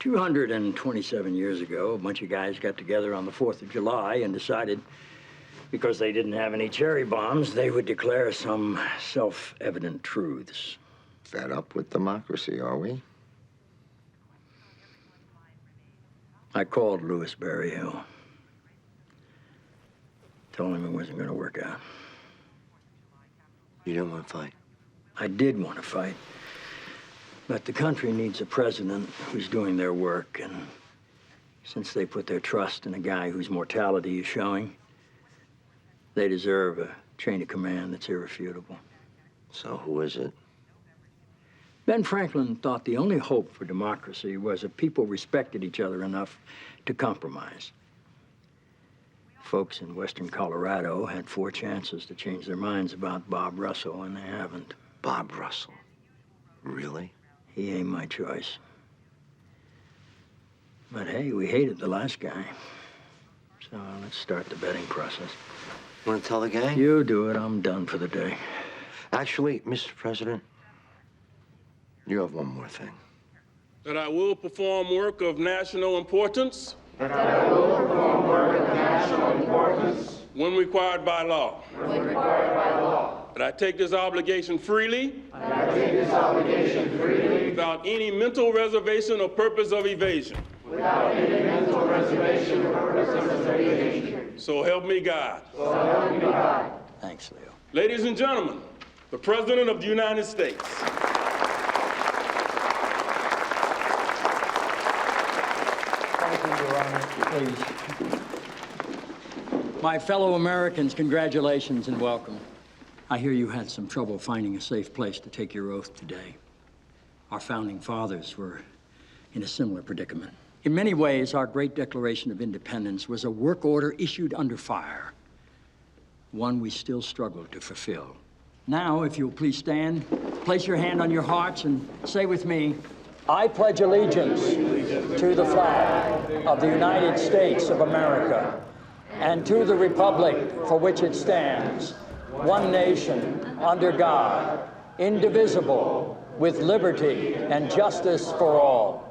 227 years ago, a bunch of guys got together on the 4th of July and decided, because they didn't have any cherry bombs, they would declare some self-evident truths. Fed up with democracy, are we? I called Louis Berryhill. Told him it wasn't going to work out. You didn't want to fight? I did want to fight. But the country needs a president who's doing their work, and since they put their trust in a guy whose mortality is showing, they deserve a chain of command that's irrefutable. So who is it? Ben Franklin thought the only hope for democracy was if people respected each other enough to compromise. Folks in western Colorado had 4 chances to change their minds about Bob Russell, and they haven't. Bob Russell? Really? He ain't my choice. But hey, we hated the last guy. So let's start the betting process. Want to tell the gang? You do it. I'm done for the day. Actually, Mr. President, you have one more thing. That I will perform work of national importance. That I will perform work of national importance. When required by law. When required by law. That I take this obligation freely. That I take this obligation freely. Without any mental reservation or purpose of evasion. Without any mental reservation or purpose of evasion. So help me God. So help me God. Thanks, Leo. Ladies and gentlemen, the President of the United States. Thank you, Your Honor. Please. My fellow Americans, congratulations and welcome. I hear you had some trouble finding a safe place to take your oath today. Our founding fathers were in a similar predicament. In many ways, our great Declaration of Independence was a work order issued under fire, one we still struggle to fulfill. Now, if you'll please stand, place your hand on your hearts and say with me, I pledge allegiance to the flag of the United States of America and to the republic for which it stands, one nation, under God, indivisible, with liberty and justice for all.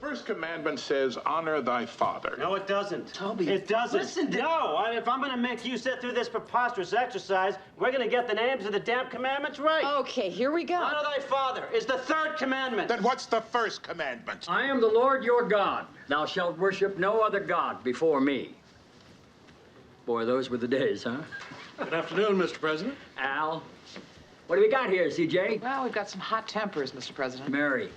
First commandment says, honor thy father. No, it doesn't. Toby, it doesn't. listen to... No, if I'm going to make you sit through this preposterous exercise, we're going to get the names of the damn commandments right. Okay, here we go. Honor thy father is the 3rd commandment. Then what's the first commandment? I am the Lord your God. Thou shalt worship no other God before me. Boy, those were the days, huh? Good afternoon, Mr. President. Al, what do we got here, CJ? Well, we've got some hot tempers, Mr. President. Mary.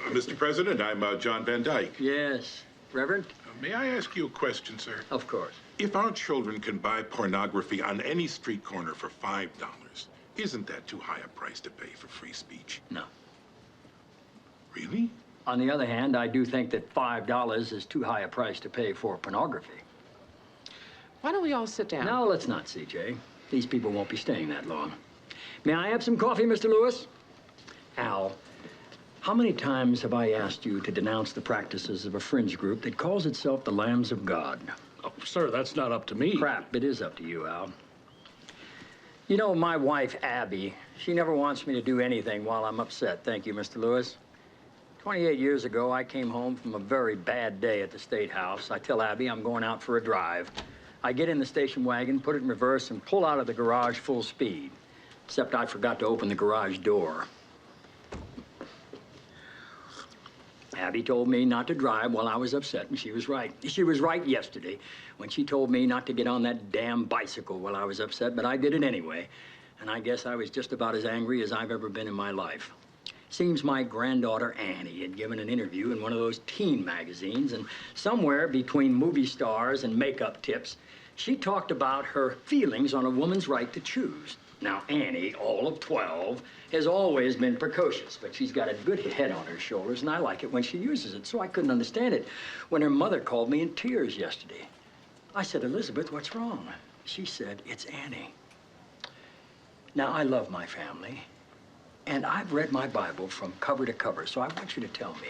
Mr. President, I'm John Van Dyke. Yes. Reverend? May I ask you a question, sir? Of course. If our children can buy pornography on any street corner for $5, isn't that too high a price to pay for free speech? No. On the other hand, I do think that $5 is too high a price to pay for pornography. Why don't we all sit down? No, let's not, CJ. These people won't be staying that long. May I have some coffee, Mr. Lewis? Al, how many times have I asked you to denounce the practices of a fringe group that calls itself the Lambs of God? Oh, sir, that's not up to me. Crap, it is up to you, Al. You know, my wife, Abby, she never wants me to do anything while I'm upset. Thank you, Mr. Lewis. 28 years ago, I came home from a very bad day at the State House. I tell Abby I'm going out for a drive. I get in the station wagon, put it in reverse, and pull out of the garage full speed. Except I forgot to open the garage door. Abby told me not to drive while I was upset, and she was right. She was right yesterday when she told me not to get on that damn bicycle while I was upset, but I did it anyway. And I guess I was just about as angry as I've ever been in my life. Seems my granddaughter Annie had given an interview in one of those teen magazines, and somewhere between movie stars and makeup tips, she talked about her feelings on a woman's right to choose. Now, Annie, all of 12, has always been precocious, but she's got a good head on her shoulders, and I like it when she uses it, so I couldn't understand it when her mother called me in tears yesterday. I said, Elizabeth, what's wrong? She said, it's Annie. Now, I love my family, and I've read my Bible from cover to cover, so I want you to tell me,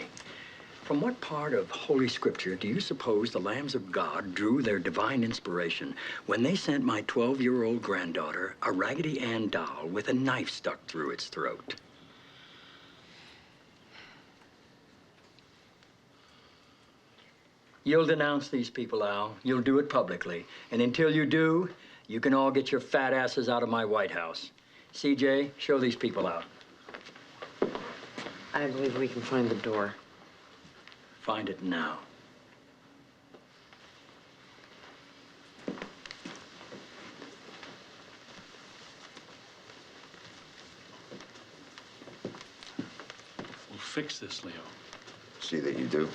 from what part of Holy Scripture do you suppose the Lambs of God drew their divine inspiration when they sent my 12-year-old granddaughter a Raggedy Ann doll with a knife stuck through its throat? You'll denounce these people, Al. You'll do it publicly. And until you do, you can all get your fat asses out of my White House. CJ, show these people out. I believe we can find the door. Find it now. We'll fix this, Leo. See that you do.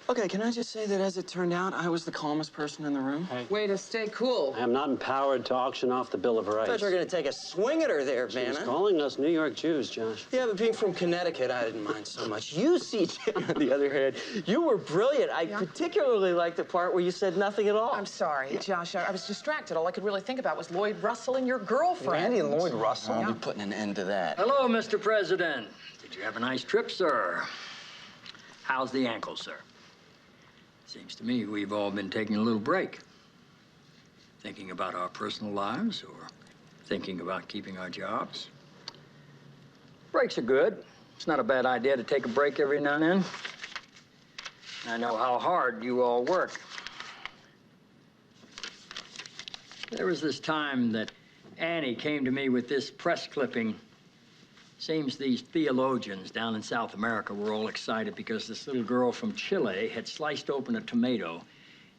Okay, can I just say that as it turned out, I was the calmest person in the room? Way to stay cool. I am not empowered to auction off the Bill of I Rights. thought you were going to take a swing at her there, She was Vanna. calling us New York Jews, Josh. Yeah, but being from Connecticut, I didn't mind so much. You, CJ, on the other hand, you were brilliant. I particularly liked the part where you said nothing at all. I'm sorry, Josh. I was distracted. All I could really think about was Lloyd Russell and your girlfriend. Randy and Lloyd Russell. Yeah. I'll be putting an end to that. Hello, Mr. President. Did you have a nice trip, sir? How's the ankle, sir? Seems to me we've all been taking a little break. Thinking about our personal lives or thinking about keeping our jobs. Breaks are good. It's not a bad idea to take a break every now and then. I know how hard you all work. There was this time that Annie came to me with this press clipping. Seems these theologians down in South America were all excited because this little girl from Chile had sliced open a tomato,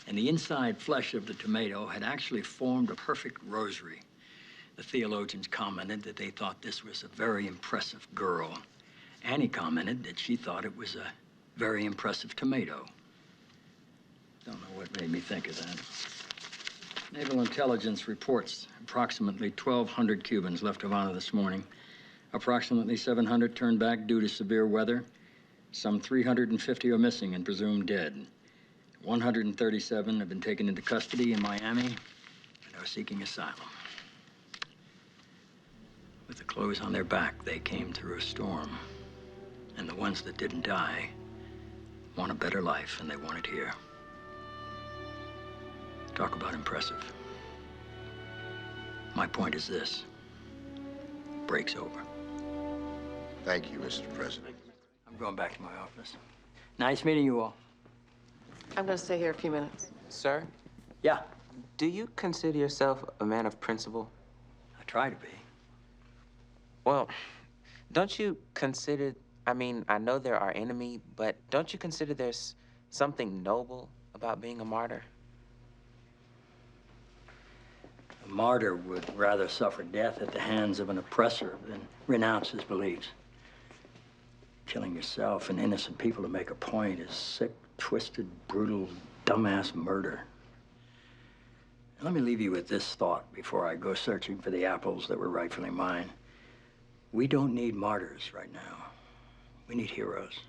and the inside flesh of the tomato had actually formed a perfect rosary. The theologians commented that they thought this was a very impressive girl. Annie commented that she thought it was a very impressive tomato. Don't know what made me think of that. Naval intelligence reports approximately 1,200 Cubans left Havana this morning. Approximately 700 turned back due to severe weather. Some 350 are missing and presumed dead. 137 have been taken into custody in Miami and are seeking asylum. With the clothes on their back, they came through a storm. And the ones that didn't die want a better life, and they want it here. Talk about impressive. My point is this. Break's over. Thank you, Mr. President. I'm going back to my office. Nice meeting you all. I'm going to stay here a few minutes. Sir, Yeah, do you consider yourself a man of principle? I try to be. Well, don't you consider, I mean, I know they're our enemy, but don't you consider there's something noble about being a martyr? A martyr would rather suffer death at the hands of an oppressor than renounce his beliefs. Killing yourself and innocent people to make a point is sick, twisted, brutal, dumbass murder. Let me leave you with this thought before I go searching for the apples that were rightfully mine. We don't need martyrs right now. We need heroes.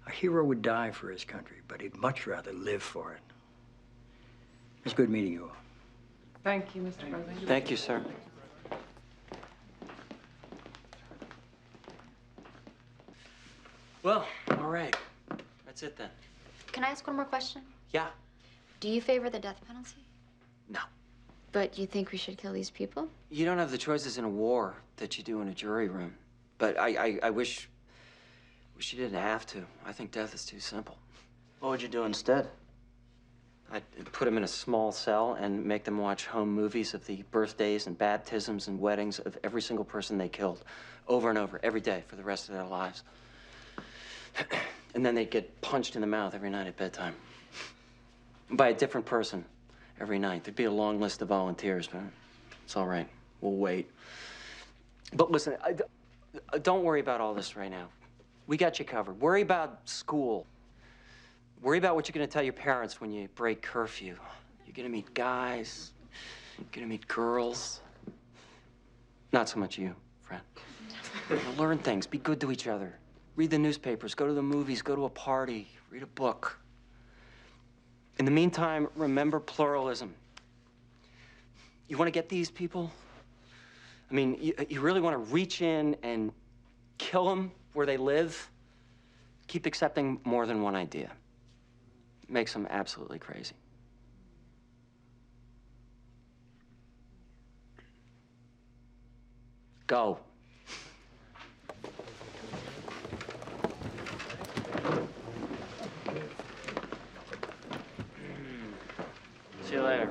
A hero would die for his country, but he'd much rather live for it. It's good meeting you all. Thank you, Mr. President. Thank you, sir. Well, all right. That's it then. Can I ask one more question? Yeah? Do you favor the death penalty? No. But you think we should kill these people? You don't have the choices in a war that you do in a jury room. But I wish you didn't have to. I think death is too simple. What would you do instead? I'd put them in a small cell and make them watch home movies of the birthdays and baptisms and weddings of every single person they killed over and over, every day for the rest of their lives. And then they'd get punched in the mouth every night at bedtime. By a different person every night. There'd be a long list of volunteers, but it's all right. We'll wait. But listen, don't worry about all this right now. We got you covered. Worry about school. Worry about what you're gonna tell your parents when you break curfew. You're gonna meet guys. You're gonna meet girls. Not so much you, friend. Learn things. Be good to each other. Read the newspapers. Go to the movies. Go to a party. Read a book. In the meantime, remember pluralism. You want to get these people? I mean, you really want to reach in and kill them where they live? Keep accepting more than one idea. Makes them absolutely crazy. Go. See you later.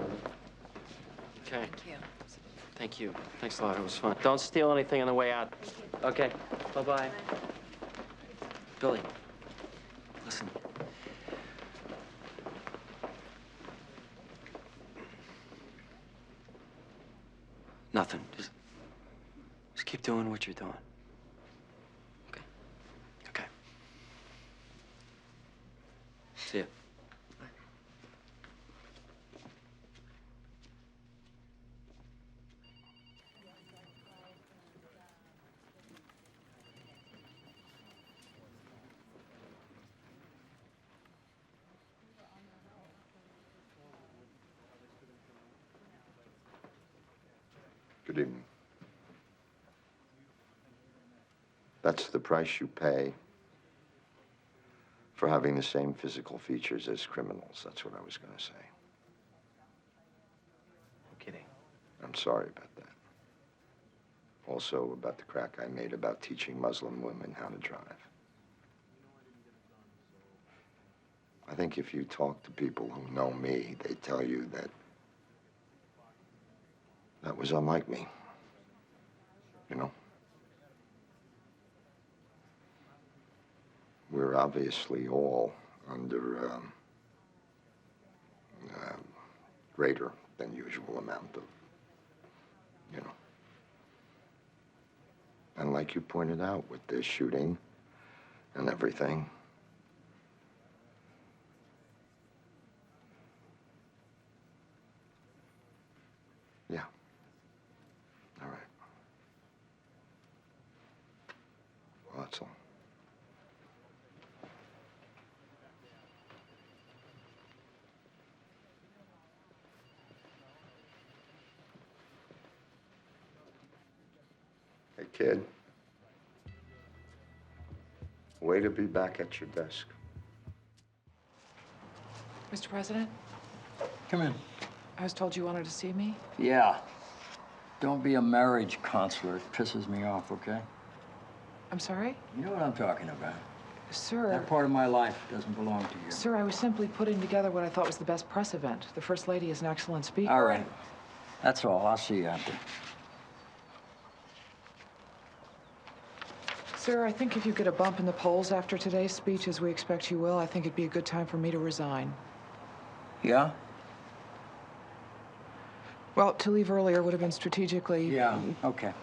Okay. Thank you. Thank you. Thanks a lot. It was fun. Don't steal anything on the way out. Okay. Bye-bye. Billy, listen. Nothing. Just keep doing what you're doing. Okay. Okay. See ya. Good evening. That's the price you pay for having the same physical features as criminals. That's what I was going to say. I'm kidding. I'm sorry about that. Also about the crack I made about teaching Muslim women how to drive. I think if you talk to people who know me, they tell you that that was unlike me, you know? We're obviously all under greater than usual amount of, you know. And like you pointed out with the shooting and everything, yeah. All right. Well, that's all. Hey, kid. Way to be back at your desk. Mr. President, Come in. I was told you wanted to see me. Yeah. Don't be a marriage counselor. It pisses me off, okay? I'm sorry? You know what I'm talking about. Sir. That part of my life doesn't belong to you. Sir, I was simply putting together what I thought was the best press event. The First Lady is an excellent speaker. All right. That's all. I'll see you after. Sir, I think if you get a bump in the polls after today's speech, as we expect you will, I think it'd be a good time for me to resign. Yeah? Well, to leave earlier would have been strategically... Yeah, okay.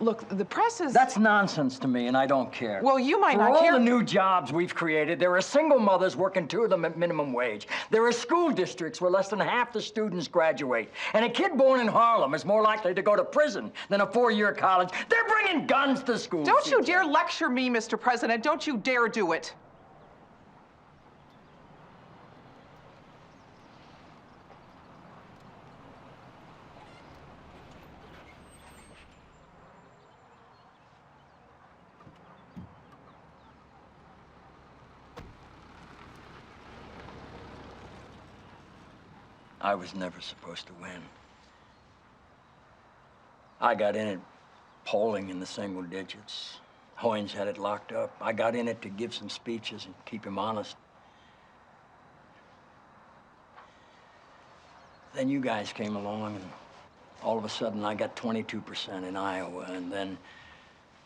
Look, the press is... That's nonsense to me, and I don't care. Well, you might For not all care. the new jobs we've created, there are single mothers working 2 of them at minimum wage. There are school districts where less than half the students graduate. And a kid born in Harlem is more likely to go to prison than a 4-year college. They're bringing guns to school. Don't you dare lecture me, Mr. President. Don't you dare do it. I was never supposed to win. I got in it polling in the single digits. Hoynes had it locked up. I got in it to give some speeches and keep him honest. Then you guys came along, and all of a sudden I got 22% in Iowa, and then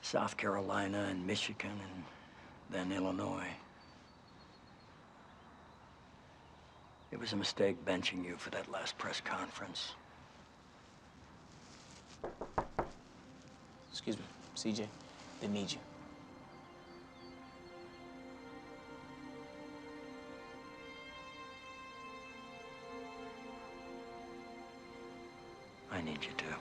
South Carolina and Michigan, and then Illinois. It was a mistake benching you for that last press conference. Excuse me, CJ. They need you. I need you too.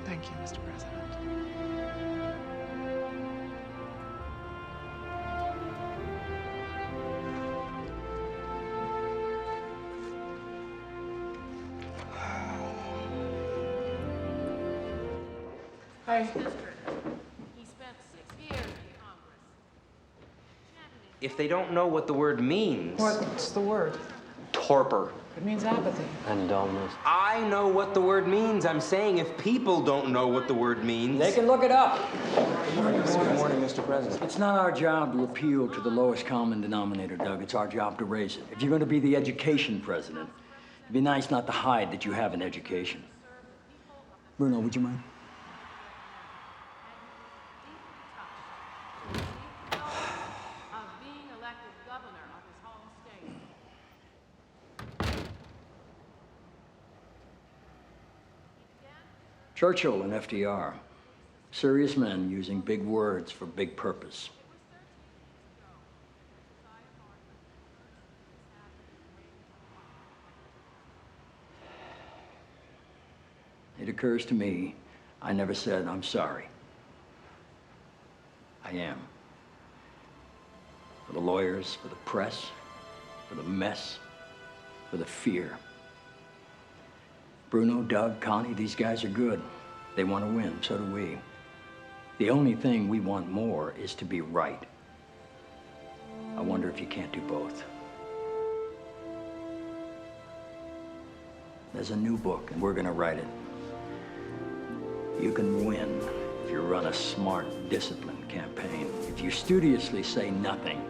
Thank you, Mr. President. Hey. He spent 6 years in Congress. If they don't know what the word means... What's the word? Torpor. It means apathy. And dullness. I know what the word means. I'm saying if people don't know what the word means... They can look it up. Good morning, Mr. President. It's not our job to appeal to the lowest common denominator, Doug. It's our job to raise it. If you're going to be the education president, it'd be nice not to hide that you have an education. Bruno, would you mind? Churchill and FDR, serious men using big words for big purpose. It occurs to me, I never said I'm sorry. I am. For the lawyers, for the press, for the mess, for the fear. Bruno, Doug, Connie, these guys are good. They want to win, so do we. The only thing we want more is to be right. I wonder if you can't do both. There's a new book, and we're gonna write it. You can win if you run a smart, disciplined campaign. If you studiously say nothing,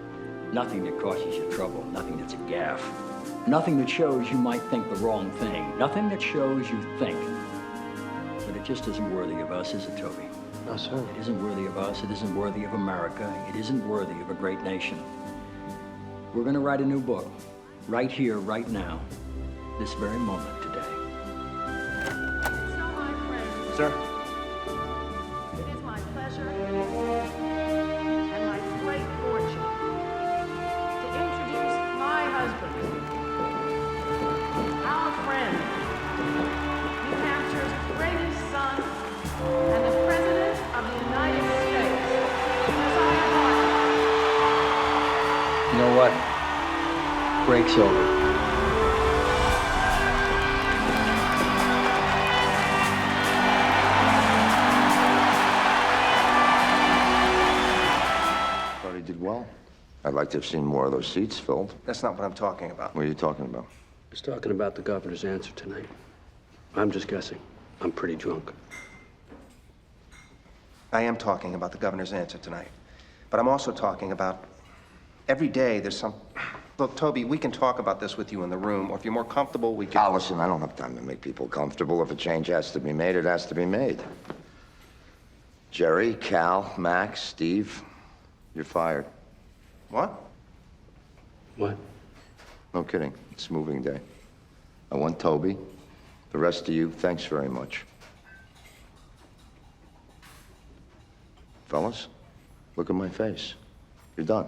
nothing that causes you trouble, nothing that's a gaffe. Nothing that shows you might think the wrong thing. Nothing that shows you think. But it just isn't worthy of us, is it, Toby? No, sir. It isn't worthy of us. It isn't worthy of America. It isn't worthy of a great nation. We're going to write a new book, right here, right now, this very moment today. So, my friends, Sir? it is my pleasure and my great fortune to introduce my husband, our friend, New Hampshire's greatest son, and the President of the United States, Josiah Bartlet. You know what? Break's over. Thought he did well. I'd like to have seen more of those seats filled. That's not what I'm talking about. What are you talking about? He's talking about the governor's answer tonight. I'm just guessing. I'm pretty drunk. I am talking about the governor's answer tonight. But I'm also talking about every day there's some... Look, Toby, we can talk about this with you in the room, or if you're more comfortable, we can... Listen, I don't have time to make people comfortable. If a change has to be made, it has to be made. Jerry, Cal, Max, Steve, you're fired. What? What? No kidding. It's moving day. I want Toby, The rest of you, thanks very much. Fellas, look at my face. You're done.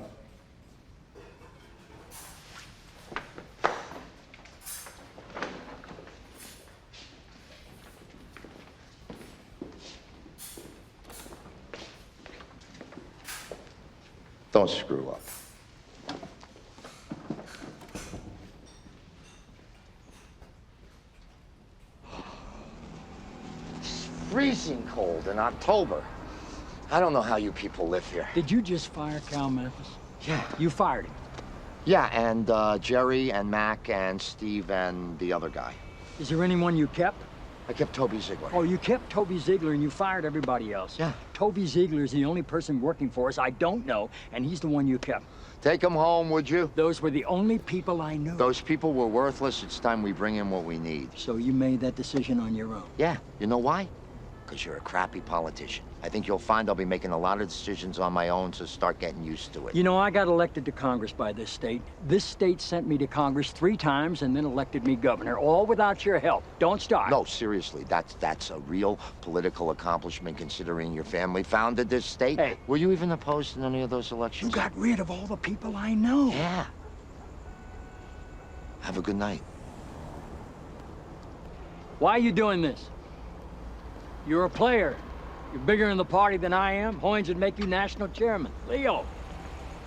Don't screw up. It's freezing cold in October. I don't know how you people live here. Did you just fire Cal Memphis? Yeah. You fired him. Yeah, and Jerry and Mac and Steve and the other guy. Is there anyone you kept? I kept Toby Ziegler. Oh, you kept Toby Ziegler and you fired everybody else. Yeah. Toby Ziegler is the only person working for us I don't know, and he's the one you kept. Take him home, would you? Those were the only people I knew. Those people were worthless. It's time we bring in what we need. So you made that decision on your own? Yeah. You know why? Because you're a crappy politician. I think you'll find I'll be making a lot of decisions on my own, so start getting used to it. You know, I got elected to Congress by this state. This state sent me to Congress 3 times and then elected me governor, all without your help. Don't start. No, seriously, that's a real political accomplishment considering your family founded this state. Hey. Were you even opposed in any of those elections? You got rid of all the people I know. Yeah. Have a good night. Why are you doing this? You're a player. You're bigger in the party than I am. Hoynes would make you national chairman. Leo,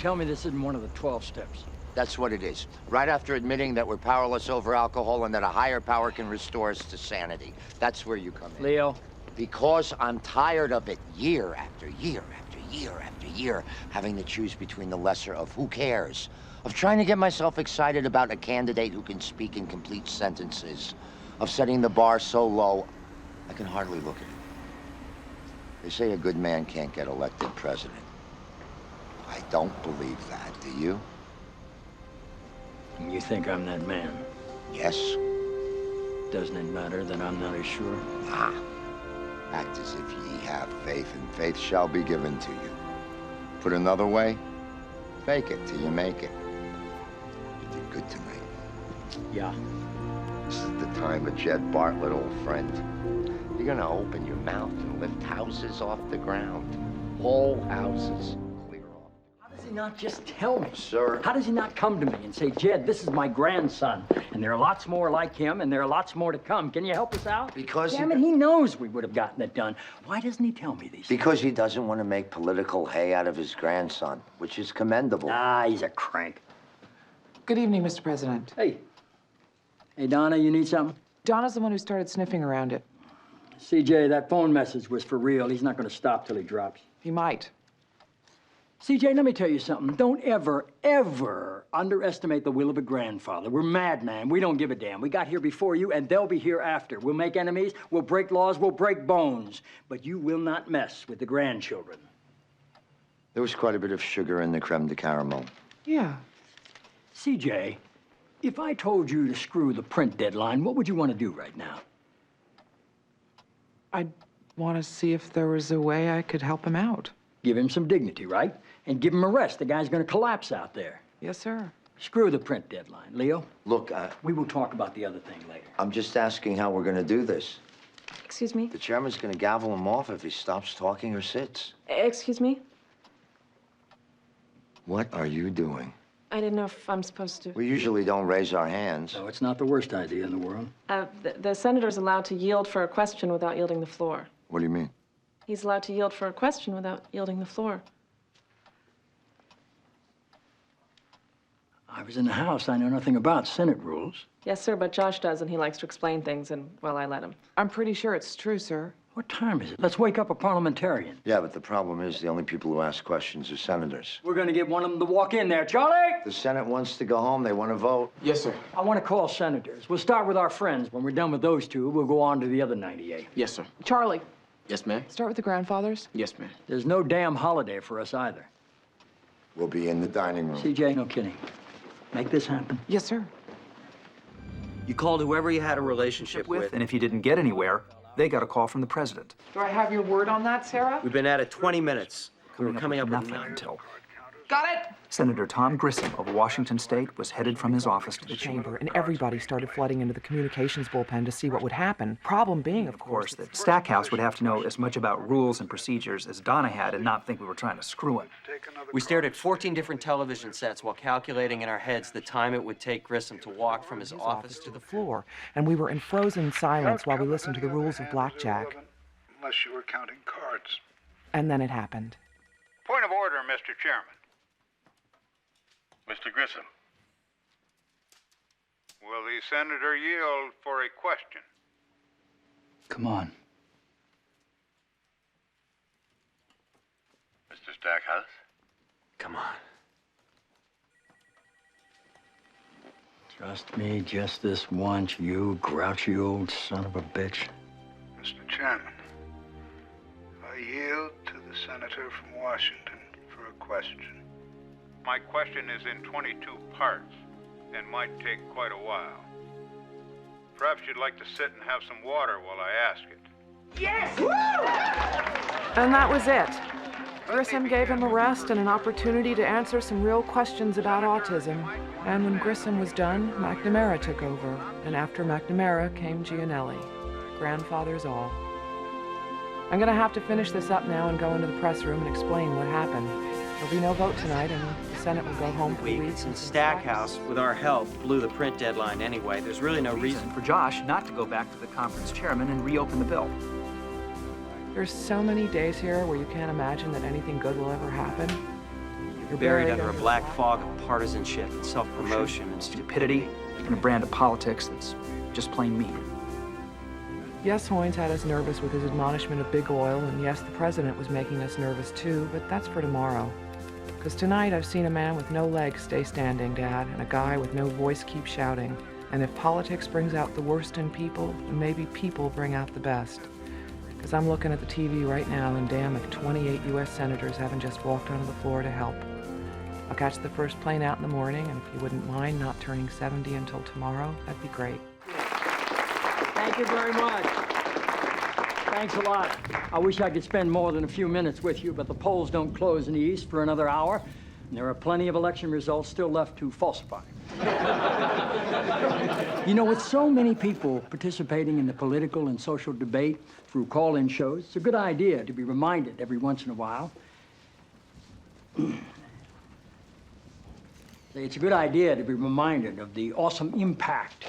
tell me this isn't one of the 12 steps. That's what it is. Right after admitting that we're powerless over alcohol and that a higher power can restore us to sanity. That's where you come in. Leo. Because I'm tired of it year after year after year after year, having to choose between the lesser of who cares, of trying to get myself excited about a candidate who can speak in complete sentences, of setting the bar so low, I can hardly look at it. They say a good man can't get elected president. I don't believe that, do you? You think I'm that man? Yes. Doesn't it matter that I'm not as sure? Ah. Act as if ye have faith, and faith shall be given to you. Put another way, fake it till you make it. You did good tonight. Yeah. This is the time of Jed Bartlet, old friend. You're gonna open your mouth and lift houses off the ground. Whole houses. Clear off. How does he not just tell me? Sir. How does he not come to me and say, Jed, this is my grandson, and there are lots more like him, and there are lots more to come. Can you help us out? Because Damn it, he knows we would have gotten it done. Why doesn't he tell me these Because he doesn't want to make political hay out of his grandson, which is commendable. Ah, he's a crank. Good evening, Mr. President. Hey. Hey, Donna, you need something? Donna's the one who started sniffing around it. CJ, that phone message was for real. He's not going to stop till he drops. He might. CJ, let me tell you something. Don't ever, ever underestimate the will of a grandfather. We're madman. We don't give a damn. We got here before you, and they'll be here after. We'll make enemies, we'll break laws, we'll break bones. But you will not mess with the grandchildren. There was quite a bit of sugar in the creme de caramel. Yeah. CJ, if I told you to screw the print deadline, what would you want to do right now? I'd want to see if there was a way I could help him out. Give him some dignity, right? And give him a rest. The guy's going to collapse out there. Yes, sir. Screw the print deadline. Leo? Look, we will talk about the other thing later. I'm just asking how we're going to do this. Excuse me? The chairman's going to gavel him off if he stops talking or sits. Excuse me? What are you doing? I didn't know if I'm supposed to. We usually don't raise our hands. No, it's not the worst idea in the world. The senator's allowed to yield for a question without yielding the floor. What do you mean? He's allowed to yield for a question without yielding the floor. I was in the House. I know nothing about Senate rules. Yes, sir, but Josh does, and he likes to explain things, and, well, I let him. I'm pretty sure it's true, sir. What time is it? Let's wake up a parliamentarian. Yeah, but the problem is the only people who ask questions are senators. We're going to get one of them to walk in there. Charlie! The Senate wants to go home. They want to vote. Yes, sir. I want to call senators. We'll start with our friends. When we're done with those 2, we'll go on to the other 98. Yes, sir. Charlie, Yes, ma'am. start with the grandfathers. Yes, ma'am. There's no damn holiday for us either. We'll be in the dining room. CJ, no kidding. Make this happen. Yes, sir. You called whoever you had a relationship with, and if you didn't get anywhere, they got a call from the president. Do I have your word on that, Sarah? We've been at it 20 minutes. We were coming up with nothing until. Got it? Senator Tom Grissom of Washington State was headed from his office to the chamber. And everybody started flooding into the communications bullpen to see what would happen. Problem being, Of course, that Stackhouse would have to know as much about rules and procedures as Donna had and not think we were trying to screw him. We stared at 14 different television sets while calculating in our heads the time it would take Grissom to walk from his office to the floor, and we were in frozen silence while we listened to the rules of blackjack. Unless you were counting cards. And then it happened. Point of order, Mr. Chairman. Mr. Grissom. Will the senator yield for a question? Come on. Mr. Stackhouse. Come on. Trust me just this once, you grouchy old son of a bitch. Mr. Chairman, I yield to the senator from Washington for a question. My question is in 22 parts and might take quite a while. Perhaps you'd like to sit and have some water while I ask it. Yes! And that was it. Grissom gave him a rest and an opportunity to answer some real questions about autism. And when Grissom was done, McNamara took over. And after McNamara came Gianelli. Grandfathers all. I'm gonna have to finish this up now and go into the press room and explain what happened. There'll be no vote tonight, and the Senate will go home for weeks. And Stackhouse, with our help, blew the print deadline anyway. There's really no reason For Josh not to go back to the conference chairman and reopen the bill. There's so many days here where you can't imagine that anything good will ever happen. You're buried under a black fog of partisanship and self-promotion and Stupidity and a brand of politics that's just plain mean. Yes, Hoynes had us nervous with his admonishment of big oil, and yes, the president was making us nervous too, but that's for tomorrow. Because tonight I've seen a man with no legs stay standing, Dad, and a guy with no voice keep shouting. And if politics brings out the worst in people, then maybe people bring out the best. Because I'm looking at the TV right now, and damn if 28 U.S. senators haven't just walked onto the floor to help. I'll catch the first plane out in the morning, and if you wouldn't mind not turning 70 until tomorrow, that'd be great. Thank you very much. Thanks a lot. I wish I could spend more than a few minutes with you, but the polls don't close in the East for another hour, and there are plenty of election results still left to falsify. You know, with so many people participating in the political and social debate through call-in shows, it's a good idea to be reminded every once in a while. It's a good idea to be reminded of the awesome impact.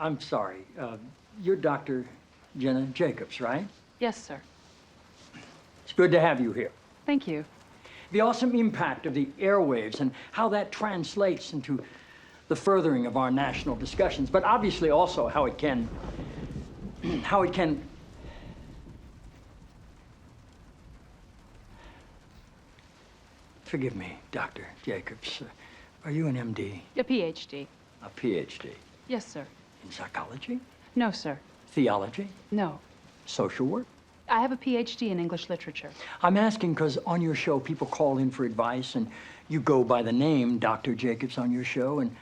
I'm sorry. You're Dr. Jenna Jacobs, right? Yes, sir. It's good to have you here. Thank you. The awesome impact of the airwaves and how that translates into the furthering of our national discussions, but obviously also how it can Forgive me, Dr. Jacobs. Are you an MD? A PhD. A PhD? Yes, sir. In psychology? No, sir. Theology? No. Social work? I have a PhD in English literature. I'm asking because on your show, people call in for advice, and you go by the name Dr. Jacobs on your show, and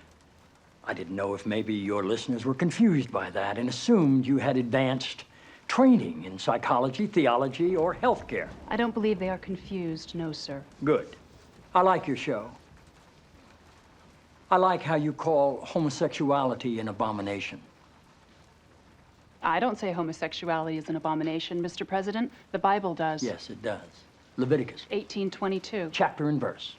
I didn't know if maybe your listeners were confused by that and assumed you had advanced training in psychology, theology, or healthcare. I don't believe they are confused, no, sir. Good. I like your show. I like how you call homosexuality an abomination. I don't say homosexuality is an abomination, Mr. President. The Bible does. Yes, it does. Leviticus. 18:22. Chapter and verse.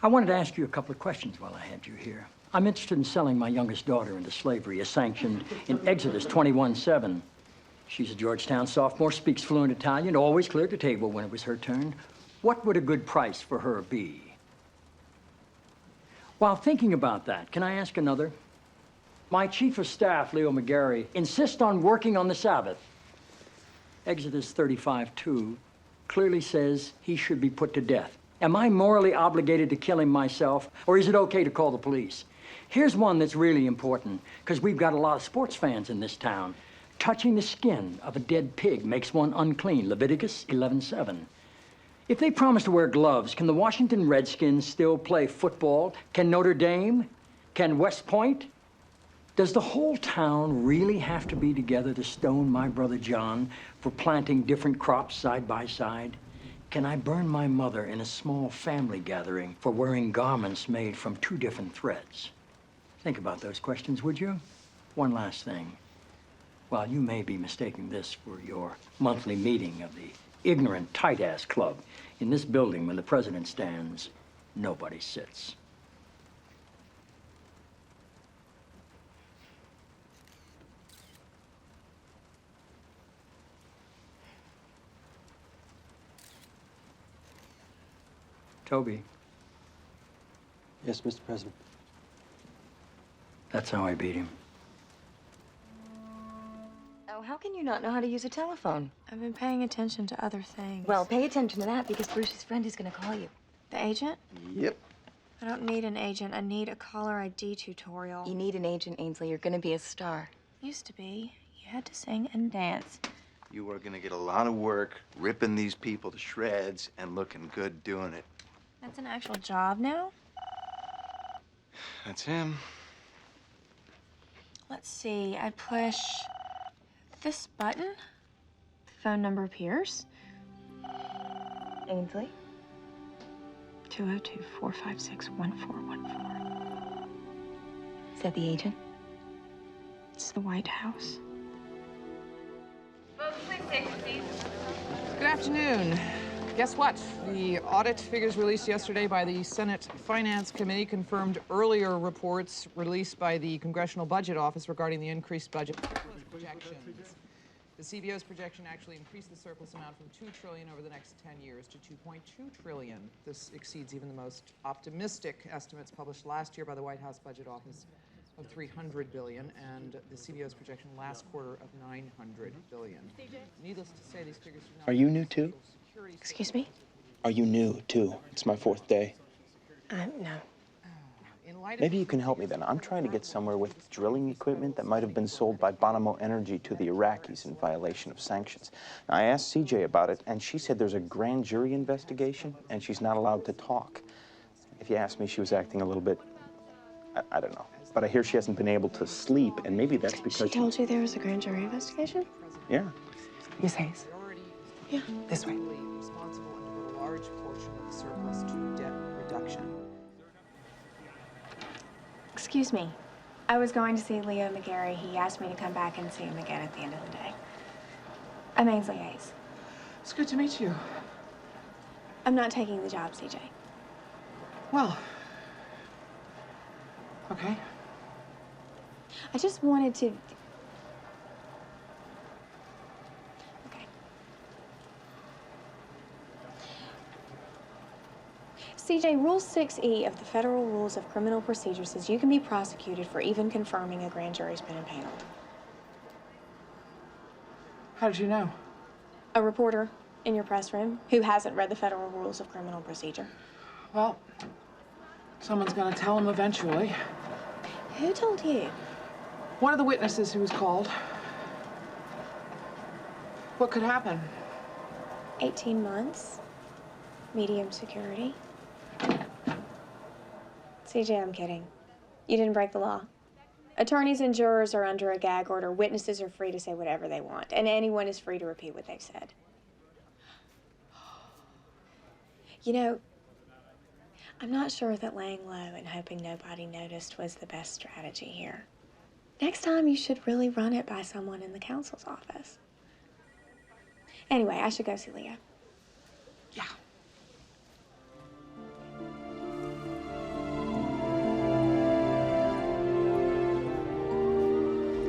I wanted to ask you a couple of questions while I had you here. I'm interested in selling my youngest daughter into slavery, as sanctioned in Exodus 21:7. She's a Georgetown sophomore, speaks fluent Italian, always cleared the table when it was her turn. What would a good price for her be? While thinking about that, can I ask another? My chief of staff, Leo McGarry, insists on working on the Sabbath. Exodus 35:2 clearly says he should be put to death. Am I morally obligated to kill him myself, or is it okay to call the police? Here's one that's really important, because we've got a lot of sports fans in this town. Touching the skin of a dead pig makes one unclean, Leviticus 11:7. If they promise to wear gloves, can the Washington Redskins still play football? Can Notre Dame? Can West Point? Does the whole town really have to be together to stone my brother John for planting different crops side by side? Can I burn my mother in a small family gathering for wearing garments made from two different threads? Think about those questions, would you? One last thing. While you may be mistaking this for your monthly meeting of the ignorant tight-ass club, in this building, when the president stands, nobody sits. Toby. Yes, Mr. President. That's how I beat him. Oh, how can you not know how to use a telephone? I've been paying attention to other things. Well, pay attention to that because Bruce's friend is going to call you. The agent? Yep. I don't need an agent. I need a caller ID tutorial. You need an agent, Ainsley. You're going to be a star. Used to be. You had to sing and dance. You are gonna get a lot of work ripping these people to shreds and looking good doing it. That's an actual job now? That's him. Let's see. I push this button. The phone number appears. Ainsley? 202-456-1414. Is that the agent? It's the White House. Good afternoon. Guess what? The audit figures released yesterday by the Senate Finance Committee confirmed earlier reports released by the Congressional Budget Office regarding the increased budget projections. The CBO's projection actually increased the surplus amount from $2 trillion over the next 10 years to $2.2 trillion. This exceeds even the most optimistic estimates published last year by the White House Budget Office of $300 billion, and the CBO's projection last quarter of $900 billion. Needless to say, these figures do not... Are you new too? Excuse me? Are you new too? It's my 4th day. No. Maybe you can help me then. I'm trying to get somewhere with drilling equipment that might have been sold by Bonomo Energy to the Iraqis in violation of sanctions. Now, I asked CJ about it, and she said there's a grand jury investigation, and she's not allowed to talk. If you ask me, she was acting a little bit, I don't know. But I hear she hasn't been able to sleep, and maybe that's because She told you there was a grand jury investigation? Yeah. Miss Hayes. Yeah. This way. Responsible under a large portion of the surplus to debt reduction. Excuse me. I was going to see Leo McGarry. He asked me to come back and see him again at the end of the day. I'm Ainsley Hayes. It's good to meet you. I'm not taking the job, CJ. Well, okay. I just wanted to... Okay. CJ, Rule 6E of the Federal Rules of Criminal Procedure says you can be prosecuted for even confirming a grand jury's been impaneled. How did you know? A reporter in your press room who hasn't read the Federal Rules of Criminal Procedure. Well, someone's gonna tell him eventually. Who told you? One of the witnesses who was called. What could happen? 18 months. Medium security. CJ, I'm kidding. You didn't break the law. Attorneys and jurors are under a gag order. Witnesses are free to say whatever they want, and anyone is free to repeat what they've said. You know, I'm not sure that laying low and hoping nobody noticed was the best strategy here. Next time, you should really run it by someone in the counsel's office. Anyway, I should go see Leo. Yeah.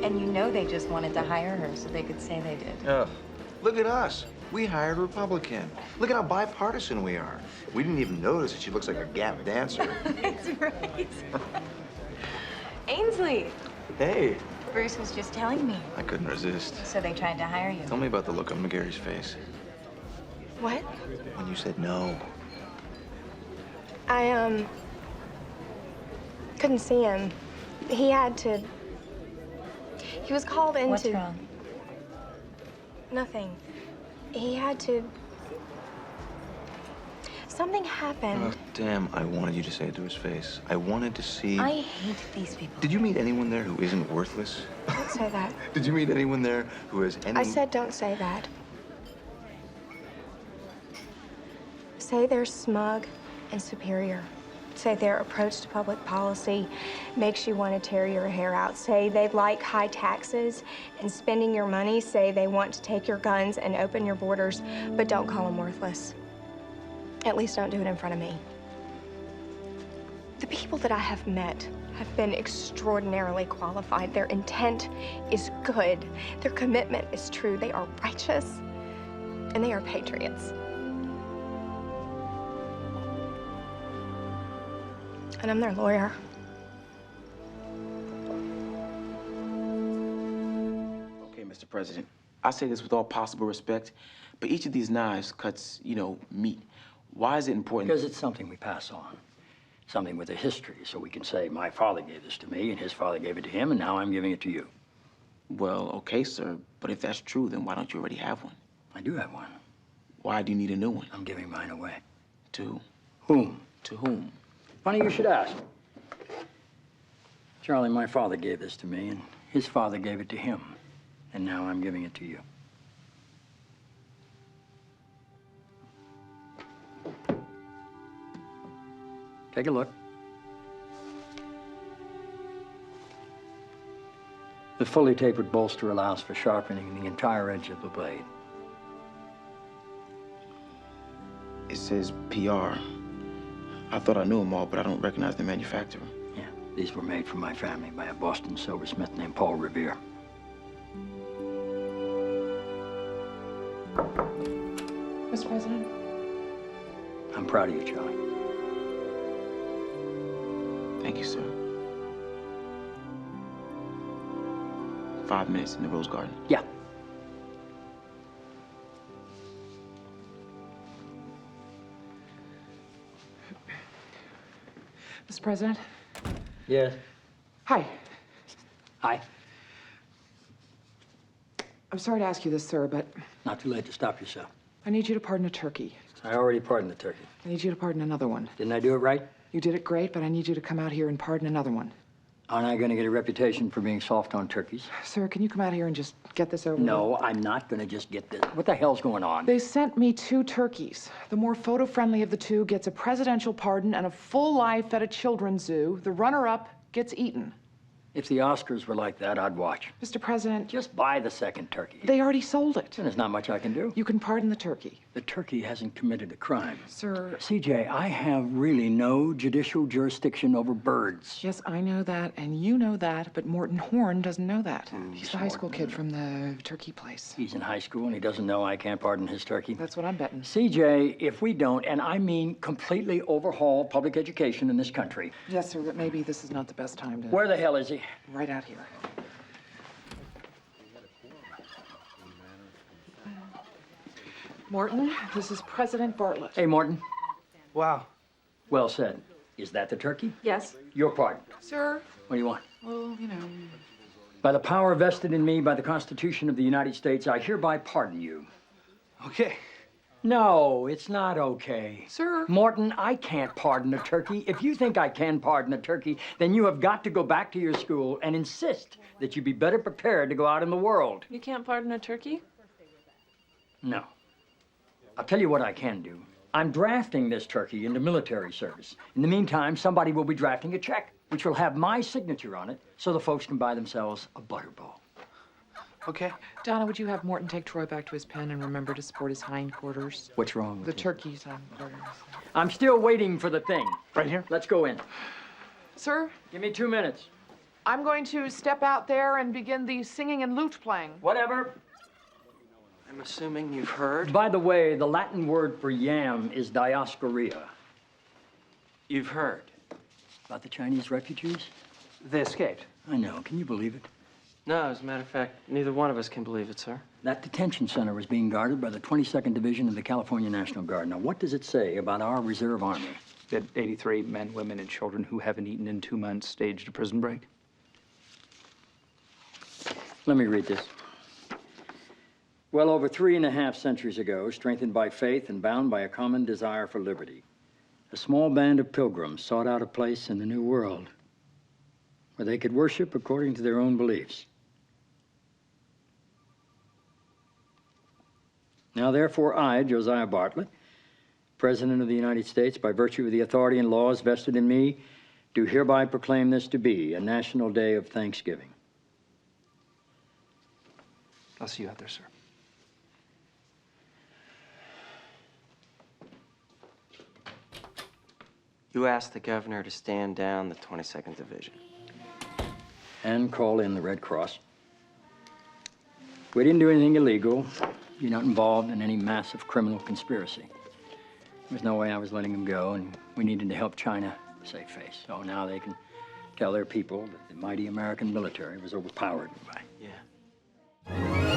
And you know they just wanted to hire her so they could say they did. Ugh. Look at us. We hired a Republican. Look at how bipartisan we are. We didn't even notice that she looks like a Gap dancer. That's right. Ainsley, Hey. Bruce was just telling me. I couldn't resist. So they tried to hire you. Tell me about the look on McGarry's face What? when you said no. I, couldn't see him. He had to... He was called into... What's wrong? Nothing. He had to... Something happened. Damn, I wanted you to say it to his face. I wanted to see... I hate these people. Did you meet anyone there who isn't worthless? Don't say that. Did you meet anyone there who has any... I said don't say that. Say they're smug and superior. Say their approach to public policy makes you want to tear your hair out. Say they like high taxes and spending your money. Say they want to take your guns and open your borders, but don't call them worthless. At least don't do it in front of me. The people that I have met have been extraordinarily qualified. Their intent is good. Their commitment is true. They are righteous, and they are patriots. And I'm their lawyer. Okay, Mr. President, I say this with all possible respect, but each of these knives cuts, meat. Why is it important? Because it's something we pass on. Something with a history, so we can say, my father gave this to me, and his father gave it to him, and now I'm giving it to you. Well, okay, sir, but if that's true, then why don't you already have one? I do have one. Why do you need a new one? I'm giving mine away. To whom? To whom? Funny you should ask. Charlie, my father gave this to me, and his father gave it to him. And now I'm giving it to you. Take a look. The fully tapered bolster allows for sharpening the entire edge of the blade. It says PR. I thought I knew them all, but I don't recognize the manufacturer. Yeah, these were made for my family by a Boston silversmith named Paul Revere. Mr. President? I'm proud of you, Charlie. Thank you, sir. 5 minutes in the Rose Garden. Yeah. Mr. President? Yes. Hi. Hi. I'm sorry to ask you this, sir, but Not too late to stop yourself. I need you to pardon a turkey. I already pardoned the turkey. I need you to pardon another one. Didn't I do it right? You did it great, but I need you to come out here and pardon another one. Aren't I going to get a reputation for being soft on turkeys? Sir, can you come out here and just get this over with? No, I'm not going to just get this. What the hell's going on? They sent me 2 turkeys. The more photo-friendly of the 2 gets a presidential pardon and a full life at a children's zoo. The runner-up gets eaten. If the Oscars were like that, I'd watch. Mr. President... Just buy the second turkey. They already sold it. And there's not much I can do. You can pardon the turkey. The turkey hasn't committed a crime. Sir... CJ, I have really no judicial jurisdiction over birds. Yes, I know that, and you know that, but Morton Horn doesn't know that. He's the high school kid from the turkey place. He's in high school and he doesn't know I can't pardon his turkey. That's what I'm betting. CJ, if we don't, and I mean completely overhaul public education in this country. Yes, sir, but maybe this is not the best time to... Where the hell is he? Right out here. Morton, this is President Bartlet. Hey, Morton. Wow. Well said. Is that the turkey? Yes. Your pardon. Sir? What do you want? Well, you know... By the power vested in me by the Constitution of the United States, I hereby pardon you. Okay. No, it's not okay. Sir? Morton, I can't pardon a turkey. If you think I can pardon a turkey, then you have got to go back to your school and insist that you be better prepared to go out in the world. You can't pardon a turkey? No. I'll tell you what I can do. I'm drafting this turkey into military service. In the meantime, somebody will be drafting a check, which will have my signature on it, so the folks can buy themselves a butterball. Okay. Donna, would you have Morton take Troy back to his pen and remember to support his hindquarters? What's wrong with The you? turkey's hindquarters. I'm still waiting for the thing. Right here? Let's go in. Sir? Give me 2 minutes. I'm going to step out there and begin the singing and lute playing. Whatever. I'm assuming you've heard. By the way, the Latin word for yam is Dioscorea. You've heard. About the Chinese refugees? They escaped. I know. Can you believe it? No, as a matter of fact, neither one of us can believe it, sir. That detention center was being guarded by the 22nd Division of the California National Guard. Now, what does it say about our reserve army? That 83 men, women, and children who haven't eaten in 2 months staged a prison break? Let me read this. Well over 3.5 centuries ago, strengthened by faith and bound by a common desire for liberty, a small band of pilgrims sought out a place in the New World where they could worship according to their own beliefs. Now, therefore, I, Josiah Bartlet, President of the United States, by virtue of the authority and laws vested in me, do hereby proclaim this to be a national day of thanksgiving. I'll see you out there, sir. You asked the governor to stand down the 22nd Division. And call in the Red Cross. We didn't do anything illegal. You're not involved in any massive criminal conspiracy. There's no way I was letting them go, and we needed to help China save face. So now they can tell their people that the mighty American military was overpowered by... Yeah.